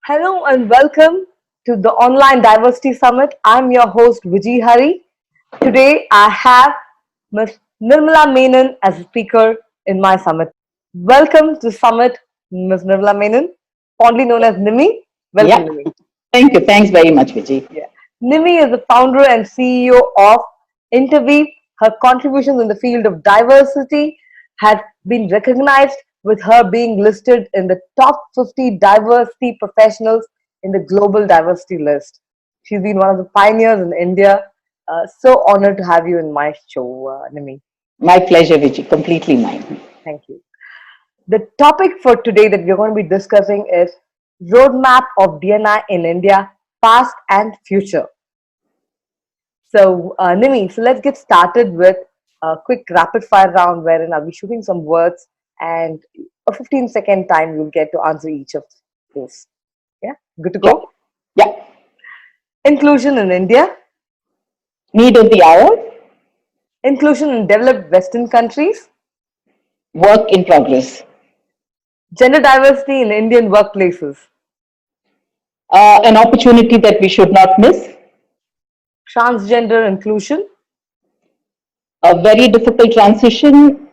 Hello and welcome to the Online Diversity Summit. I'm your host Vijay Hari. Today I have Ms. Nirmala Menon as a speaker in my summit. Welcome to Summit, Ms. Nirmala Menon, fondly known as Nimi. Welcome, Yeah, Nimi. thank you. Thanks very much, Vijay. Yeah. Nimi is the founder and CEO of Interweave. Her contributions in the field of diversity had been recognized with her being listed in the top 50 diversity professionals in the global diversity list. She's been one of the pioneers in India. So honored to have you in my show, Nimi. My pleasure, Vijay. Completely mine. Thank you. The topic for today that we're going to be discussing is Roadmap of DNI in India, Past and Future. So, Nimi, so let's get started with a quick rapid fire round wherein I'll be shooting some words and a 15-second time you'll get to answer each of those. Yeah, good to Yeah, go? yeah. Inclusion in India, Need of the hour, inclusion in developed Western countries, work in progress. gender diversity in Indian workplaces, An opportunity that we should not miss. transgender inclusion, A very difficult transition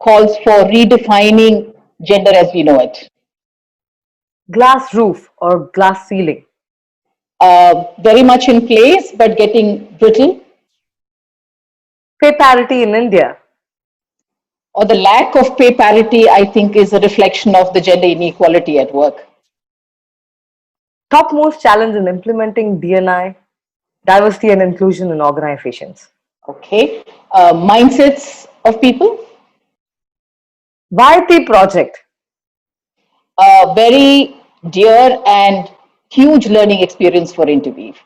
calls for redefining gender as we know it. glass roof or glass ceiling, Very much in place, but getting brittle, pay parity in India, or the lack of pay parity, I think, is a reflection of the gender inequality at work. topmost challenge in implementing DNI, diversity and inclusion in organizations. Okay. Mindsets of people, YT project, a very dear and huge learning experience for Interweave.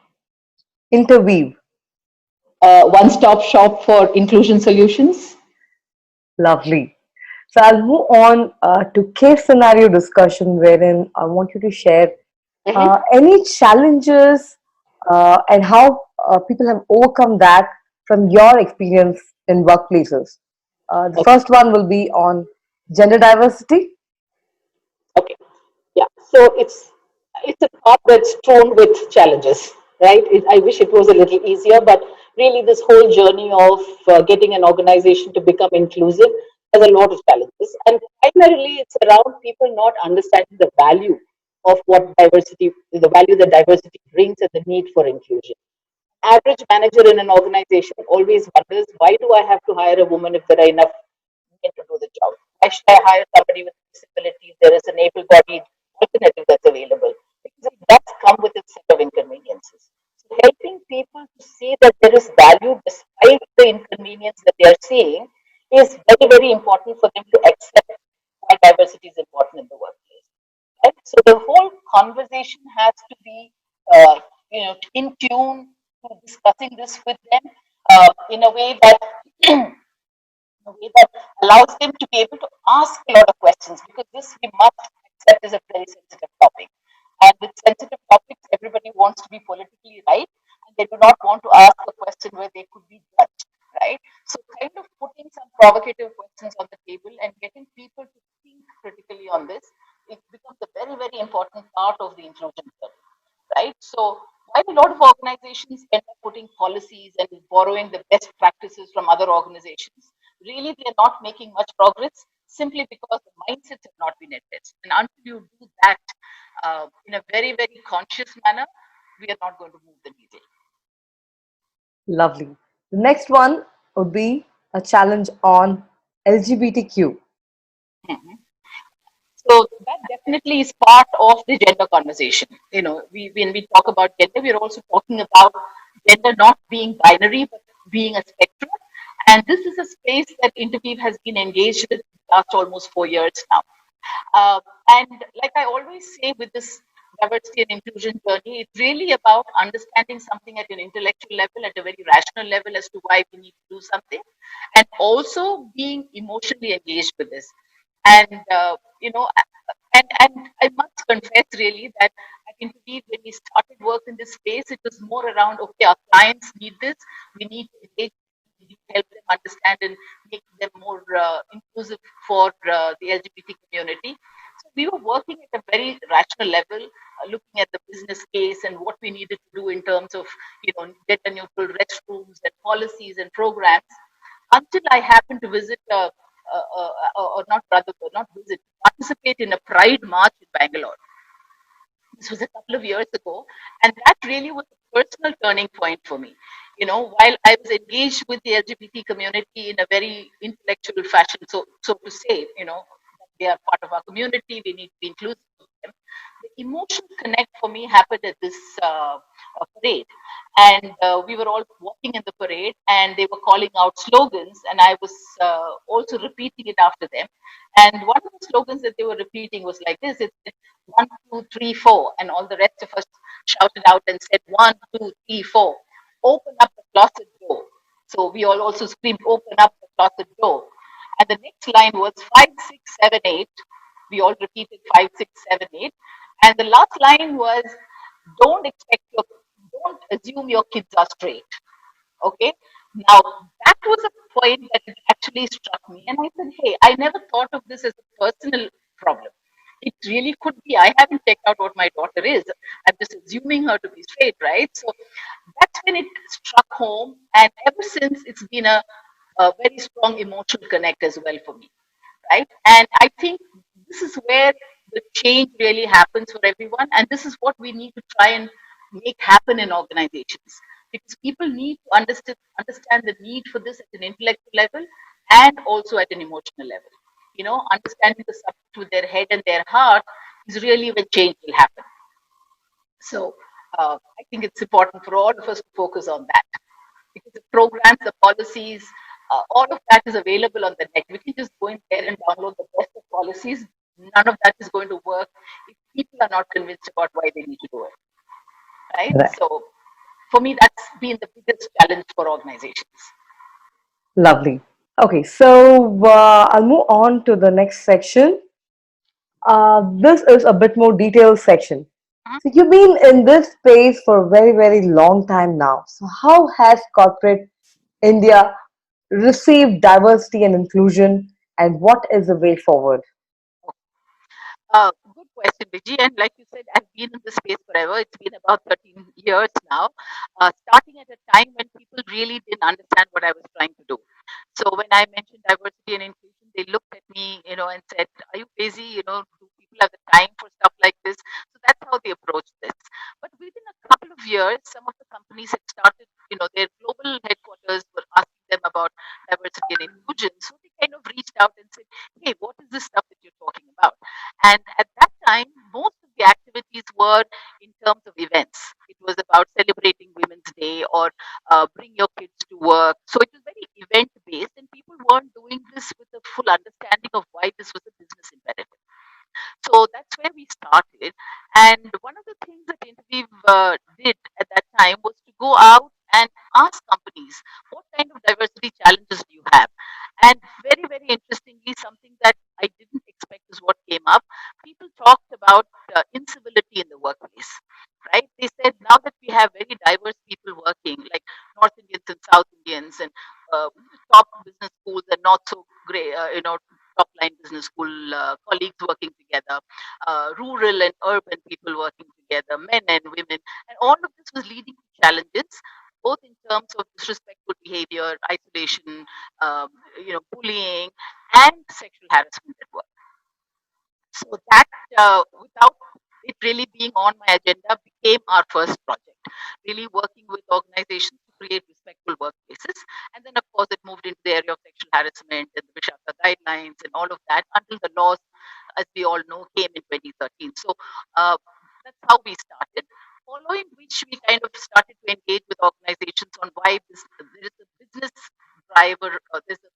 interweave. One-stop shop for inclusion solutions. Lovely. So I'll move on to case scenario discussion, wherein I want you to share any challenges and how people have overcome that from your experience in workplaces. The Okay. first one will be on gender diversity. Okay. Yeah. So it's a path that's strewn with challenges, right? I wish it was a little easier, but really, this whole journey of getting an organization to become inclusive has a lot of challenges, and primarily it's around people not understanding the value of what diversity, the value that diversity brings, and the need for inclusion. Average manager in an organization always wonders, why do I have to hire a woman if there are enough men to do the job? Why should I hire somebody with disabilities? There is an able-bodied alternative that's available, because it does come with its set of inconveniences. So helping people to see that there is value despite the inconvenience that they are seeing is very, very important for them to accept why diversity is important in the workplace. Right? So the whole conversation has to be, in tune to discussing this with them in a way that allows them to be able to ask a lot of questions, because this we must accept is a very sensitive topic. And with sensitive topics, everybody wants to be politically right, and they do not want to ask a question where they could be judged, right? So, kind of putting some provocative questions on the table and getting people to think critically on this, it becomes a very, very important part of the inclusion journey, right? So, while a lot of organizations end up putting policies and borrowing the best practices from other organizations, really they're not making much progress simply because the mindsets have not been addressed. And until you do that in a very, very conscious manner, we are not going to move the needle. Lovely. The next one would be a challenge on LGBTQ. Mhm. So that definitely is part of the gender conversation. When we talk about gender, we're also talking about gender not being binary, but being a spectrum. And this is a space that Interweave has been engaged with last almost 4 years now. Uh, and like I always say with this diversity and inclusion journey, it's really about understanding something at an intellectual level, at a very rational level as to why we need to do something, and also being emotionally engaged with this. And, and I must confess really that at Interweave, when we started work in this space, it was more around, okay, our clients need this, we need to engage, we need to help them understand and make them more inclusive for the LGBT community. So we were working at a very rational level, looking at the business case and what we needed to do in terms of, gender neutral restrooms and policies and programs. Until I happened to visit, or not rather, not visit, participate in a Pride March in Bangalore. This was a couple of years ago, and that really was a personal turning point for me. While I was engaged with the LGBT community in a very intellectual fashion, so to say, they are part of our community, we need to be inclusive of them. The emotional connect for me happened at this parade, and we were all walking in the parade, and they were calling out slogans, and I was also repeating it after them. And one of the slogans that they were repeating was like this: "It's 1, 2, 3, 4," and all the rest of us shouted out and said 1, 2, 3, 4. Open up the closet door. So we all also screamed, "Open up the closet door." And the next line was 5, 6, 7, 8. We all repeated 5, 6, 7, 8. And the last line was, don't assume your kids are straight. Okay. Now that was a point that actually struck me. And I said, hey, I never thought of this as a personal problem. It really could be. I haven't checked out what my daughter is. I'm just assuming her to be straight, right? So that's when it struck home. And ever since, it's been a very strong emotional connect as well for me, right? And I think this is where the change really happens for everyone. And this is what we need to try and make happen in organizations, because people need to understand the need for this at an intellectual level and also at an emotional level. Understanding the subject with their head and their heart is really when change will happen. So I think it's important for all of us to focus on that, because the programs, the policies, all of that is available on the net. We can just go in there and download the best of policies. None of that is going to work if people are not convinced about why they need to do it, right? Right. So for me, that's been the biggest challenge for organizations. Lovely. Okay, so I'll move on to the next section. This is a bit more detailed section. So you've been in this space for a very, very long time now. So how has corporate India received diversity and inclusion, and what is the way forward? Good question, Vijay. And like you said, I've been in this space forever. It's been about 13 years now, starting at a time when people really didn't understand what I was trying to do. So when I mentioned diversity and inclusion, they looked at me, and said, "Are you busy? Do people have the time for stuff like this?" So that's how they approached this. But within a couple of years, some of the companies had started, their global headquarters were asking them about diversity and inclusion. So they kind of reached out and said, "Hey, what is this stuff that you're talking about?" And at that time, most of the activities were in terms of events. It was about celebrating Women's Day or bring your kids to work. So it was very event based, and people weren't doing this with a full understanding of why this was a business imperative. So that's where we started. And one of the things that Interweave did at that time was to go out and ask companies, what kind of diversity challenges do you have? And very, very interestingly, something that I didn't expect is what came up. People talked about incivility in the workplace, right? They said now that we have very diverse people working, like North Indians and South Indians, and uh, top business schools and not so great, top line business school colleagues working together, rural and urban people working together, men and women, and all of this was leading to challenges, both in terms of disrespectful behavior, isolation, bullying, and sexual harassment at work. So that, without it really being on my agenda, became our first project. Really working with organizations to create respectful workplaces, and then of course it moved into the area of sexual harassment and the Vishaka guidelines and all of that until the laws, as we all know, came in 2013. So uh, that's how we started. Following which, we kind of started to engage with organizations on why there is a business driver, there's a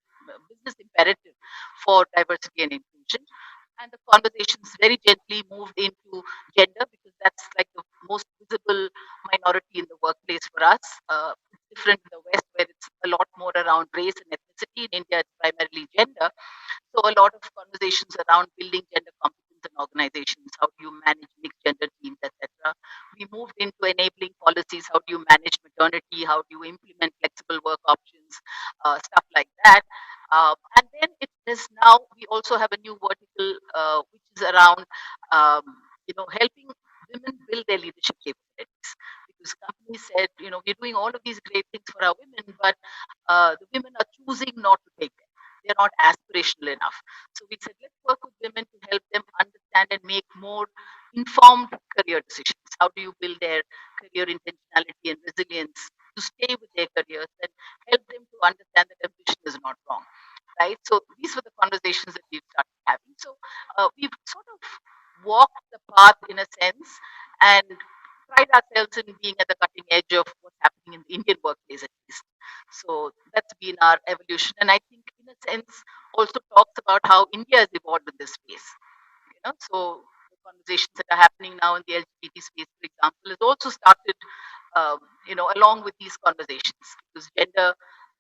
business imperative for diversity and inclusion, and the conversations very gently moved into gender, because that's like the most visible minority in the workplace for us. It's different in the West, where it's a lot more around race and ethnicity. In India, it's primarily gender. So a lot of conversations around building gender competence in organizations. How do you manage mixed gender teams, etc. We moved into enabling policies. How do you manage maternity? How do you implement flexible work options? Stuff like that. And then it is now we also have a new vertical, which is around, um, helping women build their leadership capabilities. Because companies said, we're doing all of these great things for our women, but the women are choosing not to take them. They're not aspirational enough. So we said, let's work with women to help them understand and make more informed career decisions. How do you build their career intentionality and resilience to stay with their careers and help them to understand that ambition is not wrong, right? So these were the conversations that we've started having. So we've sort of walked the path in a sense and pride ourselves in being at the cutting edge of what's happening in the Indian workplace at least. So that's been our evolution. And I think in a sense also talks about how India has evolved in this space. So the conversations that are happening now in the LGBT space, for example, has also started, along with these conversations, because gender,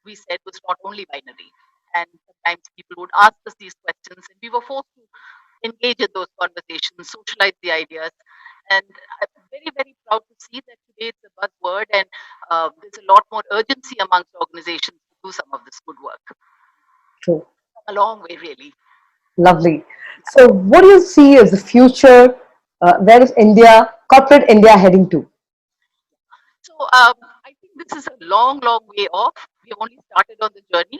we said, was not only binary. And sometimes people would ask us these questions, and we were forced to engage in those conversations, socialize the ideas. And I'm very, very proud to see that today it's a buzzword, and there's a lot more urgency amongst organizations to do some of this good work. True. A long way, really. Lovely. So, what do you see as the future? Where is India, corporate India, heading to? So I think this is a long, long way off. We've only started on the journey,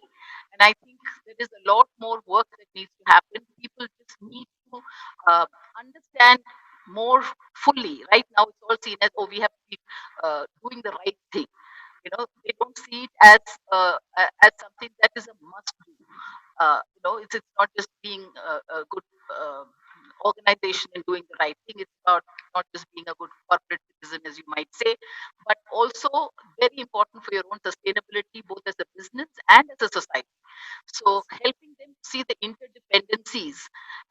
and I think there is a lot more work that needs to happen. People just need to uh, understand more fully. Right now, it's all seen as, oh, we have to be doing the right thing. They don't see it as something that is a must do. It's not just being a good organization and doing the right thing. It's about not just being a good corporate citizen, as you might say, but also very important for your own sustainability, both as a business and as a society. So helping them see the interdependencies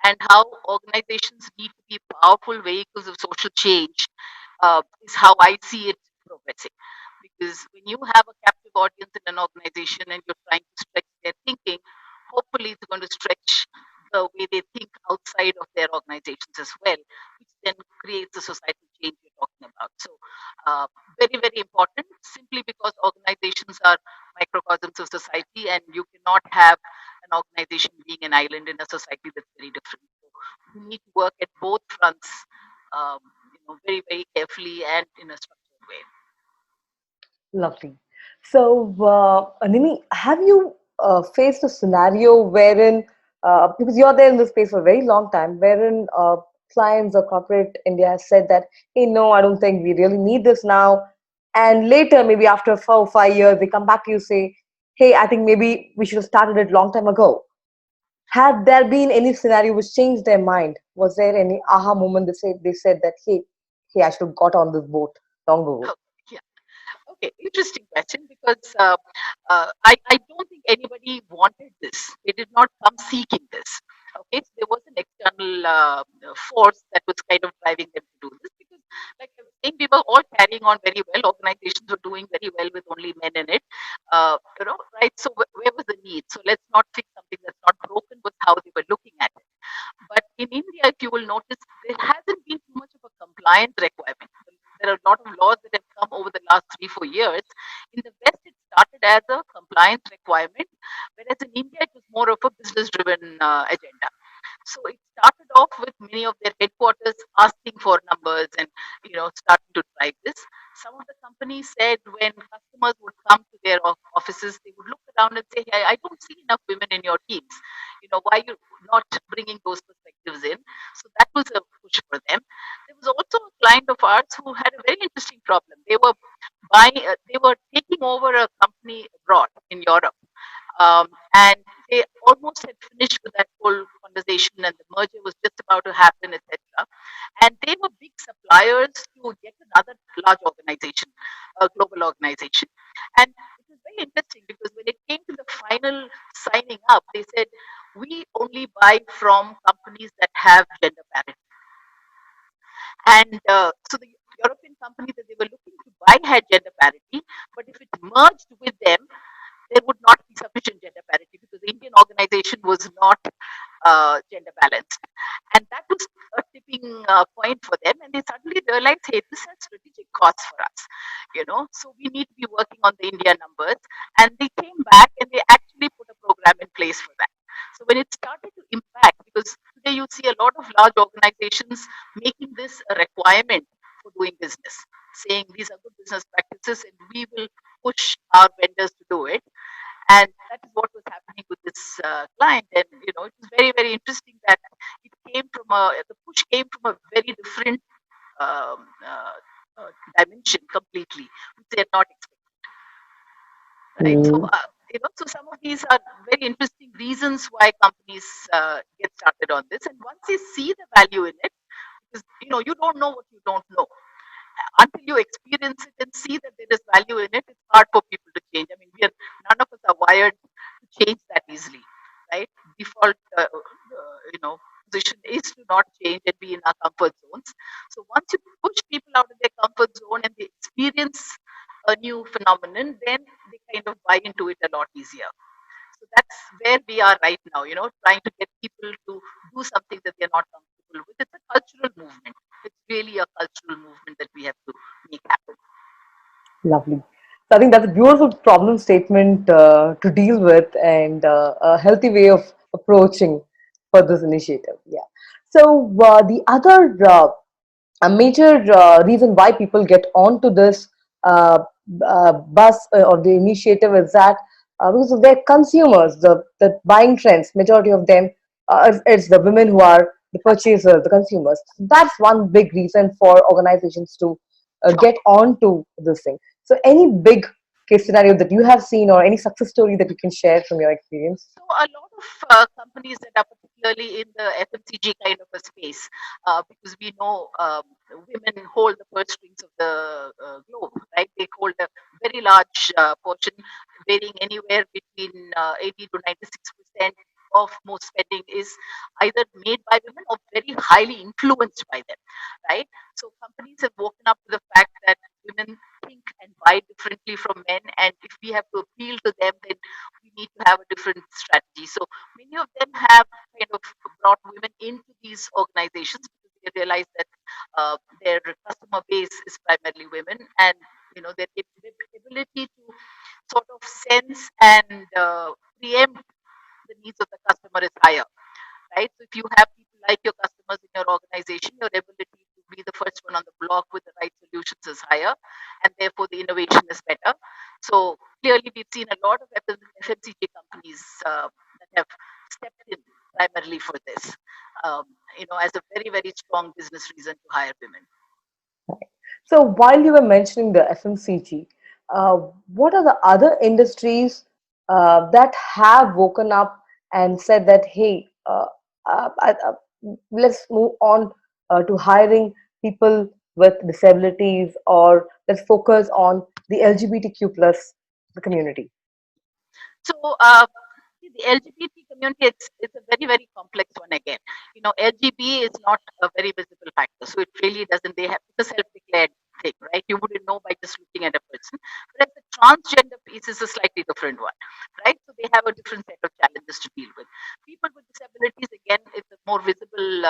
and how organizations need to be powerful vehicles of social change is how I see it progressing. Because when you have a captive audience in an organization and you're trying to stretch their thinking, hopefully it's going to stretch the way they think outside of their organizations as well, which then creates the societal change you're talking about. So, uh, very, very important, simply because organizations are microcosms of society, and you cannot have an organization being an island in a society that's very different. So, we need to work at both fronts, um, very, very carefully and in a structured way. Lovely. So, Nimi, have you faced a scenario wherein, because you're there in this space for a very long time, wherein clients or corporate India has said that, hey, no, I don't think we really need this now. And later, maybe after 4 or 5 years, they come back to you say, hey, I think maybe we should have started it long time ago. Had there been any scenario which changed their mind? Was there any aha moment they said that, hey, I should have got on this boat long ago? Yeah. Okay, interesting question, because I don't think anybody wanted this. They did not come seeking this. Okay, so there was an external force that was kind of driving them to do this, because, like I was saying, we were all carrying on very well. Organizations were doing very well with only men in it. Right? So where was the need? So let's not fix something that's not broken, was how they were looking at it. But in India, if you will notice, there hasn't been too much of a compliance requirement. There are a lot of laws that have come over the last 3, 4 years. In the West, it started as a compliance requirement, whereas in India, it was more of a business driven agenda. So it started off with many of their headquarters asking for numbers and starting to drive this. Some of the companies said when customers would come to their offices, they would look around and say, "Hey, I don't see enough women in your teams. Why you not bringing those perspectives in?" So that was a push for them. There was also a client of ours who had a very interesting problem. They were taking over a company abroad in Europe, and they almost had finished with that whole conversation, and the merger was just about to happen, etc. And they were big suppliers to yet another large organization, a global organization. And it was very interesting, because when it came to the final signing up, they said, "We only buy from companies that have gender parity." And so the European company that they were looking to buy had gender parity, but if it merged with them, there would not be sufficient gender parity, because the Indian organization was not gender balanced. And that was a tipping point for them. And they suddenly realized, hey, this has strategic costs for us, so we need to be working on the India numbers. And they came back and they actually put a program in place for that. So when it started to impact, because today you see a lot of large organizations making this a requirement for doing business, saying these are good business practices and we will push our vendors to do it. And that is what was happening with this client. And it was very, very interesting that the push came from a very different um, uh, dimension completely, which they had not expected, right? So, Mm. so some of these are very interesting reasons why companies get started on this. And once they see the value in it, because you don't know what you don't know until you experience it and see that there is value in it. It's hard for people to change. I mean, none of us are wired to change that easily, right? Default, position is to not change and be in our comfort zones. So once you push people out of their comfort zone and they experience a new phenomenon, then they kind of buy into it a lot easier. So that's where we are right now, trying to get people to do something that they're not comfortable with. It's a cultural movement. It's really a cultural movement that we have to make happen. Lovely. So I think that's a beautiful problem statement to deal with, and a healthy way of approaching for this initiative. Yeah. So the other a major reason why people get onto this uh, bus or the initiative is that because of their consumers, the buying trends, majority of them, it's the women who are the purchasers, the consumers. That's one big reason for organizations to Sure. get onto this thing. So, any big case scenario that you have seen, or any success story that you can share from your experience? So a lot of companies that are particularly in the FMCG kind of a space, because we know women hold the purse strings of the globe, right? They hold a very large portion, varying anywhere between 80 to 96% of most spending is either made by women or very highly influenced by them, right? So companies have woken up to the fact that women think and buy differently from men, and if we have to appeal to them, then we need to have a different strategy. So many of them have kind of brought women into these organizations because they realize that their customer base is primarily women, and their ability to sort of sense and preempt the needs of the customer is higher, right? So if you have people like your customers in your organization, your ability to be the first one on the block with the right solutions is higher, and therefore the innovation is better. So clearly, we've seen a lot of FMCG companies that have stepped in primarily for this, as a very, very strong business reason to hire women. So while you were mentioning the FMCG, uh, what are the other industries that have woken up and said that, hey, let's move on to hiring people with disabilities, or let's focus on the LGBTQ plus the community? So the LGBT community, it's a very, very complex one again. LGB is not a very visible factor, so it really doesn't. They have the self-declared thing, right? You wouldn't know by just looking at a person. Whereas the transgender piece is a slightly different one, right? So they have a different set of challenges to deal with. People with disabilities, again, it's a more visible,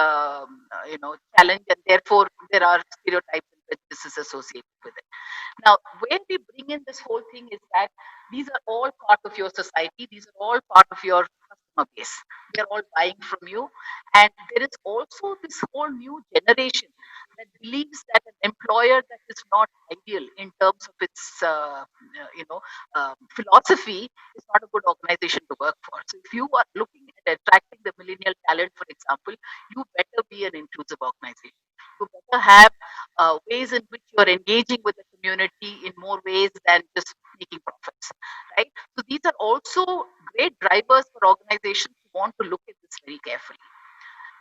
challenge, and therefore there are stereotypes and prejudices associated with it. Now, where we bring in this whole thing is that these are all part of your society, these are all part of your customer base. They're all buying from you. And there is also this whole new generation that believes that an employer that is not ideal in terms of its philosophy is not a good organization to work for. So if you are looking at attracting the millennial talent, for example, you better be an inclusive organization. You better have ways in which you are engaging with the community in more ways than just making profits, right? So these are also great drivers for organizations who want to look at this very carefully.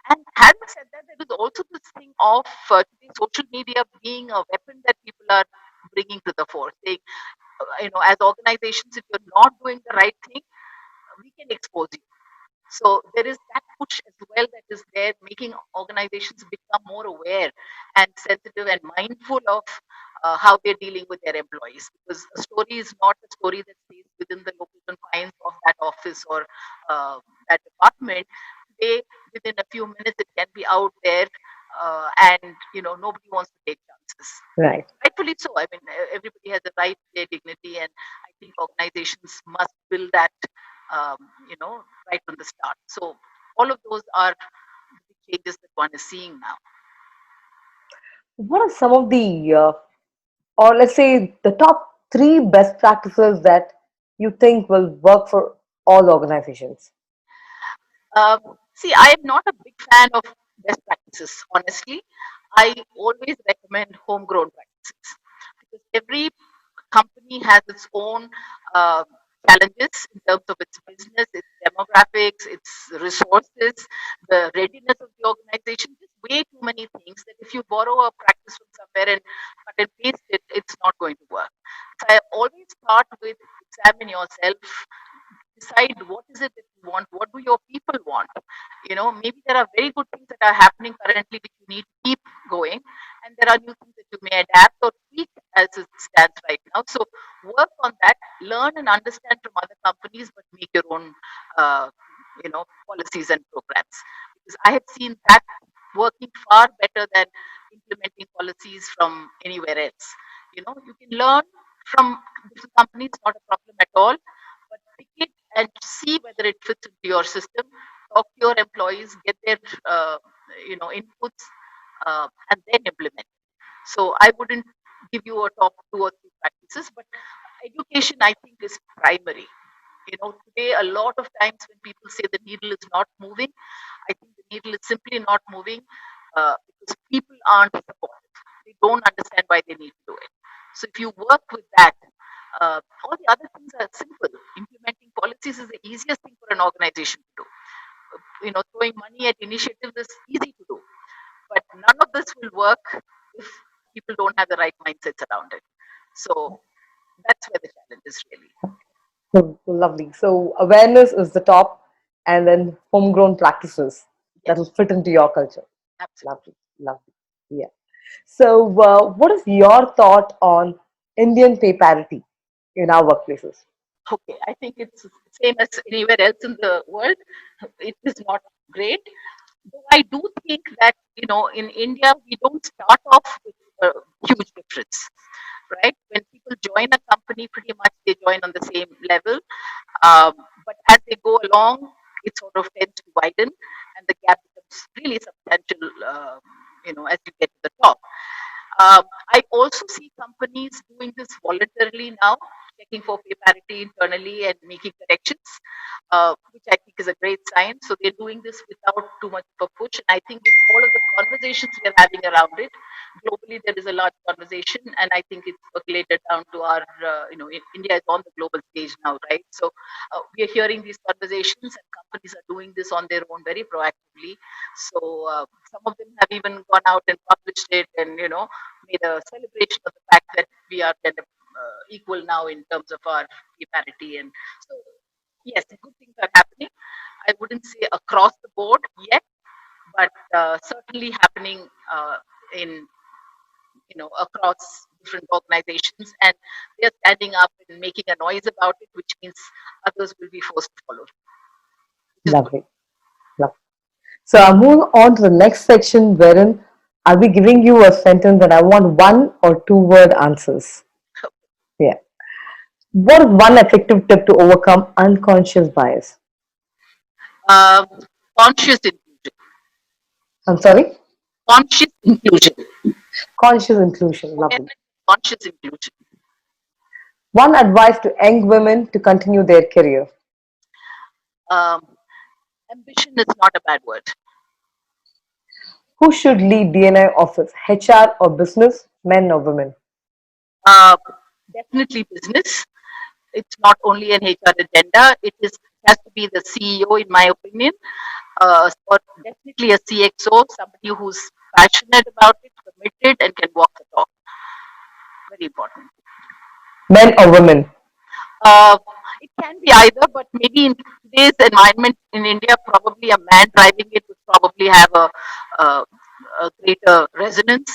And having said that, there is also this thing of today social media being a weapon that people are bringing to the fore, saying, as organizations, if you're not doing the right thing, we can expose you. So there is that push as well that is there, making organizations become more aware and sensitive and mindful of how they're dealing with their employees. Because a story is not a story that stays within the local confines of that office or that department. They, within a few minutes, it can be out there, and nobody wants to take chances. Right. Rightfully so. I mean, everybody has a right to their dignity, and I think organizations must build that, um, right from the start. So all of those are changes that one is seeing now. What are some of the, or let's say, the top three best practices that you think will work for all organizations? See, I am not a big fan of best practices, honestly. I always recommend homegrown practices because every company has its own uh, challenges in terms of its business, its demographics, its resources, the readiness of the organization. Just way too many things that if you borrow a practice from somewhere and cut and paste it, it's not going to work. So I always start with examine yourself, decide what is it that you want, what do your people want. Maybe there are very good things that are happening currently which you need to keep going, and there are new things that you may adapt or tweak as it stands right now. So work on that, learn and understand from other companies, but make your own policies and programs, because I have seen that working far better than implementing policies from anywhere else. You can learn from different companies, not a problem at all, but pick it and see whether it fits into your system. Talk to your employees, get their inputs, and then implement. So I wouldn't give you a top two or three practices, but education I think is primary. Today a lot of times when people say the needle is not moving, I think the needle is simply not moving because people aren't supportive. They don't understand why they need to do it. So if you work with that, all the other things are simple. Implementing policies is the easiest thing for an organization to do. Throwing money at initiatives is easy to do, but none of this will work if people don't have the right mindsets around it. So that's where the challenge is really. Oh, lovely. So awareness is the top, and then homegrown practices that will Yes, fit into your culture. absolutely. Lovely, lovely. Yeah. So, what is your thought on Indian pay parity in our workplaces? Okay, I think it's same as anywhere else in the world. It is not great. Though I do think that in India we don't start off with a huge difference, right? When people join a company, pretty much they join on the same level, um, but as they go along, it sort of tends to widen, and the gap becomes really substantial. As you get to the top. I also see companies doing this voluntarily now, checking for pay parity internally and making corrections, which I think is a great sign. So they're doing this without too much of a push. And I think with all of the conversations we're having around it, globally there is a large conversation, and I think it's percolated down to our, India is on the global stage now, right? So we are hearing these conversations, and companies are doing this on their own very proactively. So some of them have even gone out and published it, and made a celebration of the fact that we are kind of equal now in terms of our pay parity. And so, yes, good things are happening. I wouldn't say across the board yet, but certainly happening in across different organizations, and they're standing up and making a noise about it, which means others will be forced to follow, which is good. Lovely, lovely. So, I'm moving on to the next section wherein I'll be giving you a sentence and I want one or two word answers. Yeah. What is one effective tip to overcome unconscious bias? Um, Conscious inclusion. I'm sorry? Conscious inclusion. Conscious inclusion. Lovely. Awareness, conscious inclusion. One advice to young women to continue their career. Um, Ambition is not a bad word. Who should lead DNI office? HR or business? Men or women? Uh, Definitely business. It's not only an HR agenda. Has to be the CEO, in my opinion, or definitely a CXO, somebody who's passionate about it, committed, and can walk the talk. Very important. Men or women? Uh, it can be either, but maybe in today's environment in India, probably a man driving it would probably have a, a greater resonance.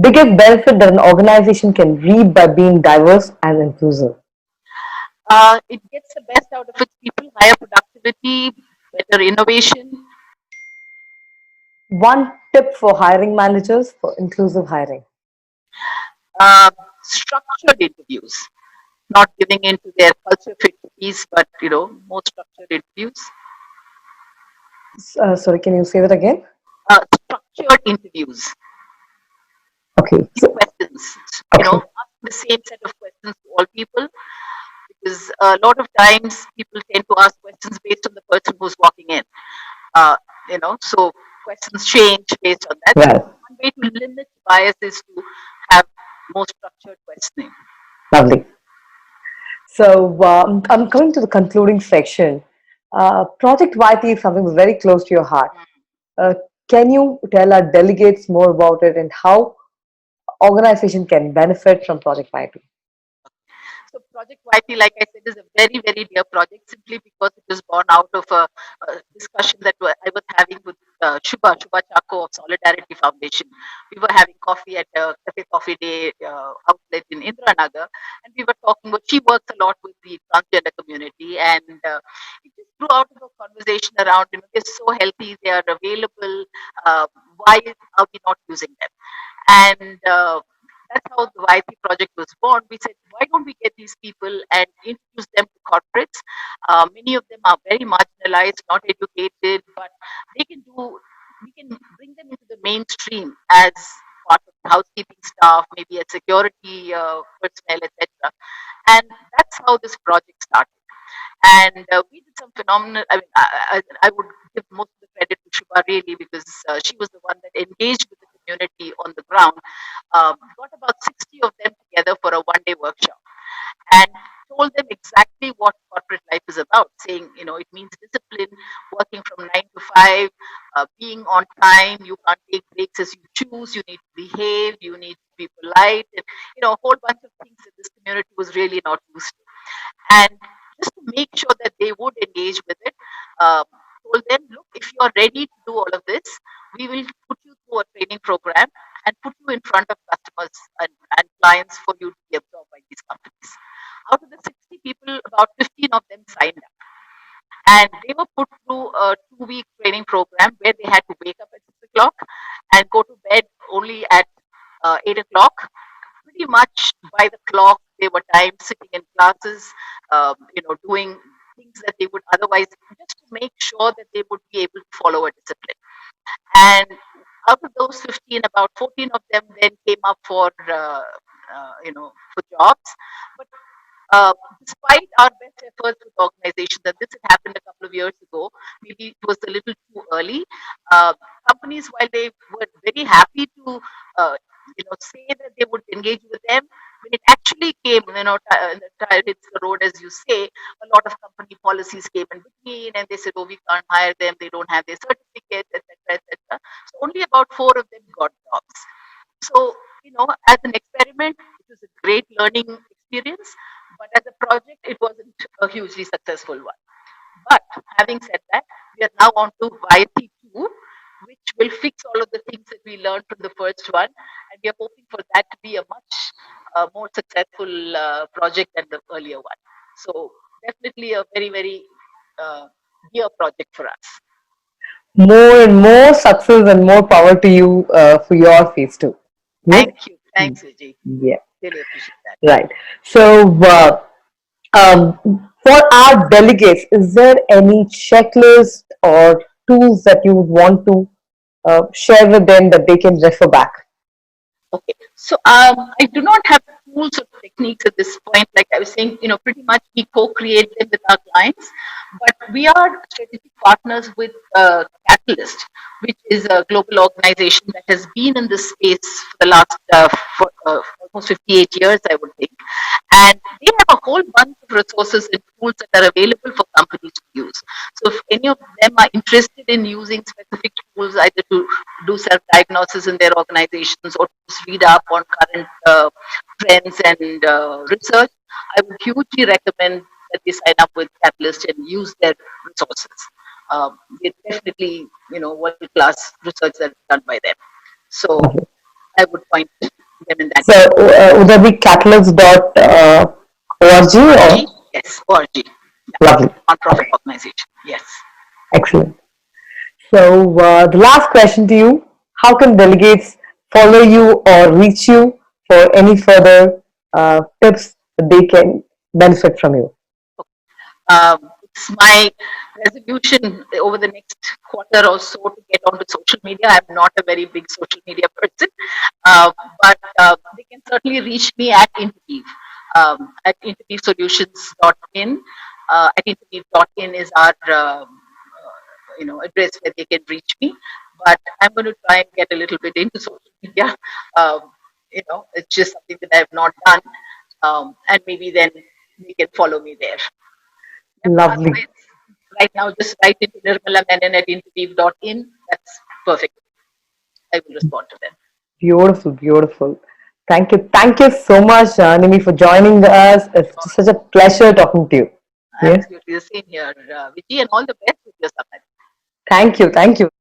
Biggest benefit that an organization can reap by being diverse and inclusive. It gets the best out of its people, higher productivity, better innovation. One tip for hiring managers for inclusive hiring. Structured interviews, not giving into their culture fit piece, but more structured interviews. Sorry, can you say that again? Structured interviews Okay. with questions. Okay. Ask the same set of questions to all people, because a lot of times people tend to ask questions based on the person who's walking in. Uh, so questions change based on that. So Well, one way to limit bias is to have more structured questioning. lovely. So I'm coming to the concluding section. Project YT is something that's very close to your heart. Uh, can you tell our delegates more about it and how organization can benefit from Project YT? So Project YT, like I said, is a very, very dear project simply because it was born out of a discussion that I was having with Shubha Chako of Solidarity Foundation. We were having coffee at a Cafe Coffee Day outlet in Indranagar, and we were talking about, she works a lot with the transgender community, and it just grew out of a conversation around, they're so healthy, they are available, uh, why are we not using them? And that's how the YP project was born. We said, why don't we get these people and introduce them to corporates? Many of them are very marginalized, not educated, but they can do. We can bring them into the mainstream as part of the housekeeping staff, maybe as security personnel, etc. And that's how this project started. And we did some phenomenal. I mean, I would give most of the credit to Shubha really, because she was the one that engaged with the community on the ground. Got about 60 of them together for a one-day workshop and told them exactly what corporate life is about, saying, it means discipline, working from 9 to 5, being on time, you can't take breaks as you choose, you need to behave, you need to be polite, and, a whole bunch of things that this community was really not used to. And just to make sure that they would engage with it, um, told them, look, if you are ready to do all of this, we will put you through a training program and put you in front of customers and clients for you to be absorbed by these companies. Out of the 60 people, about 15 of them signed up. And they were put through a 2 week training program where they had to wake up at 6 o'clock and go to bed only at 8 o'clock. Pretty much by the clock, they were timed sitting in classes, doing things that they would otherwise, just to make sure that they would be able to follow a discipline. And out of those 15, about 14 of them then came up for jobs. But uh, despite our best efforts with organizations, and this had happened a couple of years ago, maybe it was a little too early. Uh, Companies, while they were very happy to, say that they would engage with them, when it actually came, the tire hits the road, as you say, a lot of company policies came in between, and they said, "Oh, we can't hire them; they don't have their certificates, etc., etc." So only about 4 of them got jobs. So, as an experiment, it was a great learning experience, but as a project, it wasn't a hugely successful one. But having said that, we are now on to YT2, which will fix all of the things that we learned from the first one, and we are hoping for that to be a much more successful project than the earlier one. So, definitely a very, very uh, dear project for us. More and more success and more power to you for your phase two. Yes? Thank you. Thanks, Vijay. Yeah. Really appreciate that. Right. So, for our delegates, is there any checklist or tools that you would want to share with them that they can refer back? Okay. So I do not have tools or techniques at this point. Like I was saying, pretty much we co-create them with our clients, but we are strategic partners with Catalyst, which is a global organization that has been in this space for the last almost 58 years, I would think. And they have a whole bunch of resources and tools that are available for companies to use. So if any of them are interested in using specific tools, either to do self-diagnosis in their organizations or to just read up on current trends and research, I would hugely recommend that they sign up with Catalyst and use their resources. It's definitely, world-class research that's done by them. So I would point them in that So, direction. would that be catalyst.org or? ORG? Yes, ORG. Yeah. Lovely. Non-profit organization. Yes. Excellent. So, the last question to you: how can delegates follow you or reach you for any further tips that they can benefit from you? It's my resolution over the next quarter or so to get onto social media. I'm not a very big social media person, uh, but they can certainly reach me at interviewsolutions.in. At interviewin is our address where they can reach me. But I'm going to try and get a little bit into social media. Um, it's just something that I have not done, and maybe then they can follow me there. Yep. Lovely. Otherwise, right now, just write into Nirmala Menon at interweave.in. That's perfect. I will respond to them. Beautiful, beautiful. Thank you. Thank you so much, Nimi, for joining us. It's such a pleasure talking to you. Yeah. Absolutely the same here, Vijay, and all the best with your summit. Thank you. Thank you very much.